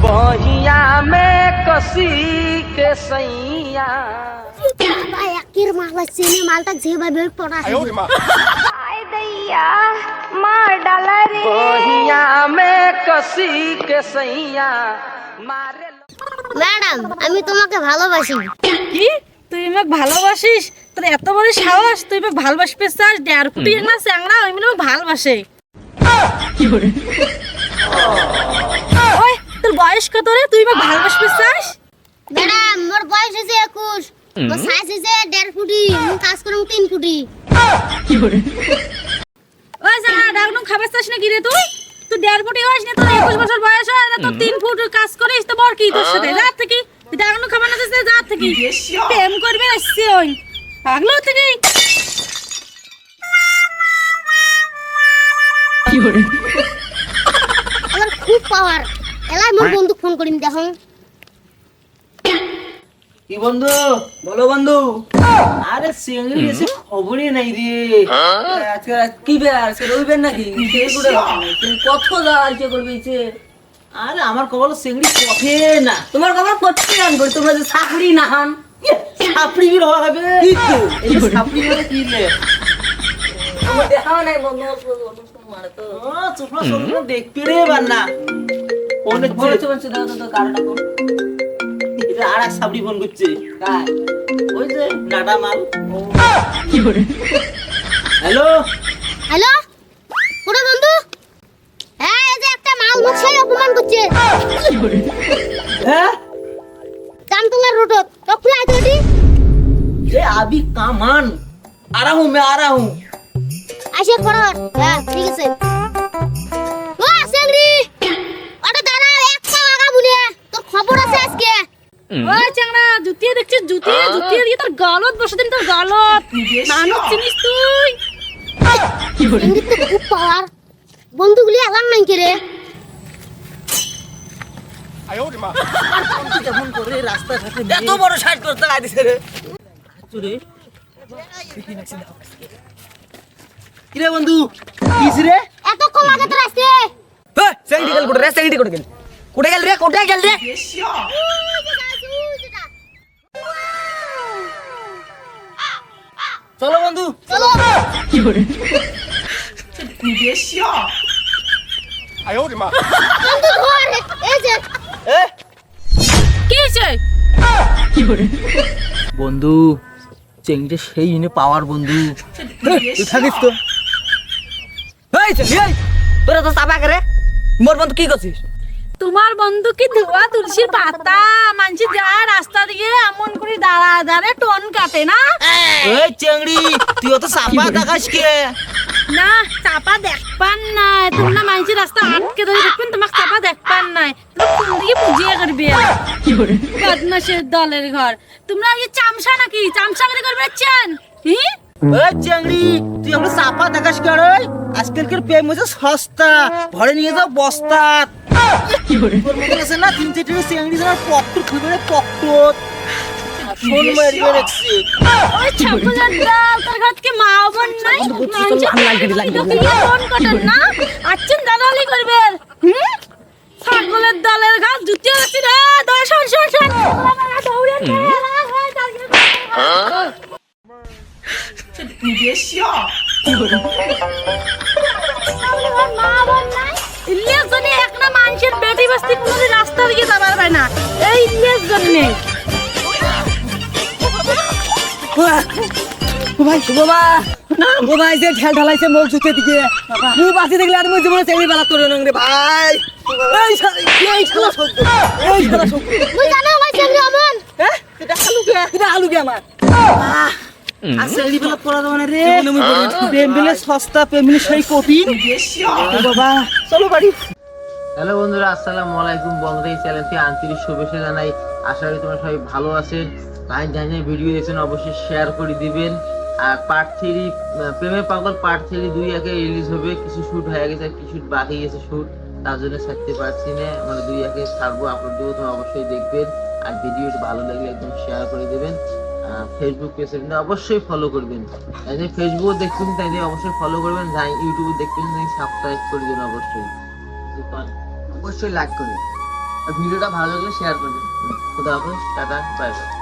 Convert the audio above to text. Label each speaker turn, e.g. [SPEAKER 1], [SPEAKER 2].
[SPEAKER 1] बहिया में कसी के सैया
[SPEAKER 2] একের মাল চেনে মালটা যেভাবে পড়া
[SPEAKER 3] आय दैया मार डाला रे
[SPEAKER 1] बहिया में कसी के सैया मारे
[SPEAKER 2] ম্যাডাম আমি তোমাকে ভালোবাসি।
[SPEAKER 4] কি তুই আমাকে ভালোবাসিস? তোর এত বড় সাহস, তুই আমাকে ভালোবাসতে চাস? 1.5 কোটি না চ্যাংড়া ওই মিলে ভালোবাসে। ওই তোর বয়স কত রে? তুই আমাকে ভালোবাসতে চাস?
[SPEAKER 2] ম্যাডাম মোর বয়স হয়েছে 21, মোর সাইজ হয়েছে 1.5 ফুটি, আমি কাজ করুম 3 ফুটি।
[SPEAKER 4] ওই জানা ডাকনু খাবার চাস না কি রে তুই? তুই 1.5 ফুটি হইস না, তোর 21 বছর বয়স হয় না, তোর 3 ফুট কাজ করিস তো বড় কি তোর সাথে? যা থেকে তুই ডাকনু খাবার না চাস, যা থেকে প্রেম করবে আসছে ওই পাগল থেকে।
[SPEAKER 2] আমার খুব পাওয়ার, এলাই মোর বন্ধু ফোন করিম দেখো।
[SPEAKER 5] কি বন্ধু? বলো বন্ধু। আরে সিঙ্গি এসে খবরই নাই রে। আজকে কি বে? আজকে রবিবার নাকি? কত দাঁড়াইছে করবেছে? আরে আমার খবর সিঙ্গি পথে না। তোমার খবর করতে আন করি, তোমরা যে সাপড়ি না হান সাপড়ি বি হবে কি তো? এই যে সাপড়ি মানে কি রে? আমার দেখাও নাই বন্ধু মারে তো। ও চুপলা সব দেখতে রে বান্না। অনেক বলেছে বলছে দাও দাও কারণটা কোন? আর এক সাবরি ফোন করছে কার? ওই যে নাটা মাল। কি করে? হ্যালো
[SPEAKER 2] হ্যালো কোন বন্ধু? হ্যাঁ এই যে একটা মাল মুখ সেই অপমান করছে।
[SPEAKER 5] হ্যাঁ
[SPEAKER 2] জামতলার রোডত তো খুলাই দিদি।
[SPEAKER 5] ये अभी कामान आ रहा हूँ, मैं आ रहा हूँ।
[SPEAKER 2] আসে পড়া। হ্যাঁ ঠিক আছে। ও সেংরি ওটা দাঁড়া একটা লাগা বলে তোর খবর আছে আজকে।
[SPEAKER 4] ওই চ্যাংড়া জুতিয়ে দেখছিস? জুতিয়ে দিয়ে তোর গলত বসে দিন, তোর গলত। মানুষ চিনিস তুই?
[SPEAKER 2] সেংরি তো খুব পাওয়ার, বন্ধুগুলি এলাম নাই কে রে।
[SPEAKER 5] কেমন করে রাস্তা ঘাটে এত বড় সাইড করতে আইছে রে? চুরে কি রে বন্ধু? কিস রে?
[SPEAKER 2] এত কম আগে তো আসছে।
[SPEAKER 5] এই সেন্টি গেল কোটে রে? সেন্টি কোটে গেল? কোটে গেল রে? কোটে গেল রে? চলো বন্ধু
[SPEAKER 2] চলো
[SPEAKER 5] কি করে?
[SPEAKER 2] বন্ধু ধর এই যে
[SPEAKER 5] এ
[SPEAKER 4] কি হয়েছে?
[SPEAKER 5] বন্ধু চেংড়ে সেই ইনে পাওয়ার বন্ধু। তুই থাকিস তো। এই চেংড়ি এই তোরা তো চাপা করে মোর বন্ধু কি করছিস?
[SPEAKER 4] তোমার বন্ধু কি ধোয়া তুলসীর পাতা? মানছি যায় রাস্তা দিয়ে এমন করে দাঁড়া দাঁড়ে টোন কাটে না?
[SPEAKER 5] এই চেংড়ি তুই অত চাপা দেখাস কে?
[SPEAKER 4] না চাপা দেখপান নাই, তোমরা মানছি রাস্তা আটকে ধরে দেখবেন, তোমাকে চাপা দেখপান নাই। তোমরা কোন দিকে বুঝিয়ে করবে? বদমাশের দলের ঘর। তোমরা কি চামচা নাকি? চামচাগিরি করবে চান?
[SPEAKER 5] এই চেংড়ি তুই আমরা চাপা দেখাস কে রে? আজকালকার প্রেম হচ্ছে সস্তা, ভরে নিয়ে যাও বস্তা। তোর মনে আছে না 3-4 চেংড়ি যেন পকটু খাবে পকটুত শোন মারিয়ে রাখছি।
[SPEAKER 4] ওই ছাগলের দল, তোর ঘর কি মা বোন নাই? টোন কাটেন না? আচ্ছেন দালালি করবে? ছাগলের দলের ঘর জুতিয়ে আছি রে। দৌড়ে শোন শোন শোন দৌড়ে মা বোন নাই? ইলিয়াস জনে এক না মানুষের বেটি বস্তি কোনো রাস্তা দিয়ে যাবার পায় না। এই ইলিয়াস জনে
[SPEAKER 5] ভাই বাবা ও ভাই যে ঠেল ঢালাইছে মোর জুতে দিকে মুই বাসি দেখলে আর মুই জীবনে চেংড়ি বেলা তোর নং রে ভাই। এই শালা সত্য, এই শালা সত্য।
[SPEAKER 2] মুই জানো ভাই সেংরি অমন।
[SPEAKER 5] হ্যাঁ এটা আলু কে আমার আর চেংড়ি বেলা পড়া যাবে না রে। প্রেম বিলে সস্তা, প্রেম বিলে সেই কঠিন বাবা। চলো বাড়ি।
[SPEAKER 6] হ্যালো বন্ধুরা, আসসালামু আলাইকুম। বন্ধুরা এই চ্যানেলটি আন্তরিক শুভেচ্ছা জানাই। আশা করি তোমরা সবাই ভালো আছেন। ভাই জানিয়ে ভিডিও দেখছেন অবশ্যই শেয়ার করে দিবেন। আর পার্ট 3 প্রেমের পাগল পার্ট 3 2-1 রিলিজ হবে। কিছু শুট হয়ে গেছে, কিছু শুট বাকি গেছে শুট, তার জন্য ছাড়তে পারছি না। মানে 2-1 ছাড়বো, আপলোড দেবো, তোমরা অবশ্যই দেখবেন। আর ভিডিওটি ভালো লাগলে একদম শেয়ার করে দেবেন। ফেসবুক পেজে কিন্তু অবশ্যই ফলো করবেন। তাই ফেসবুক দেখবেন, তাই অবশ্যই ফলো করবেন। যাই ইউটিউবে দেখবেন, তাই সাবস্ক্রাইব করে দেবেন অবশ্যই। অবশ্যই লাইক করবেন। আর ভিডিওটা ভালো লাগলে শেয়ার করবেন। খুদা হাফেজ, টাটা, বাই বাই।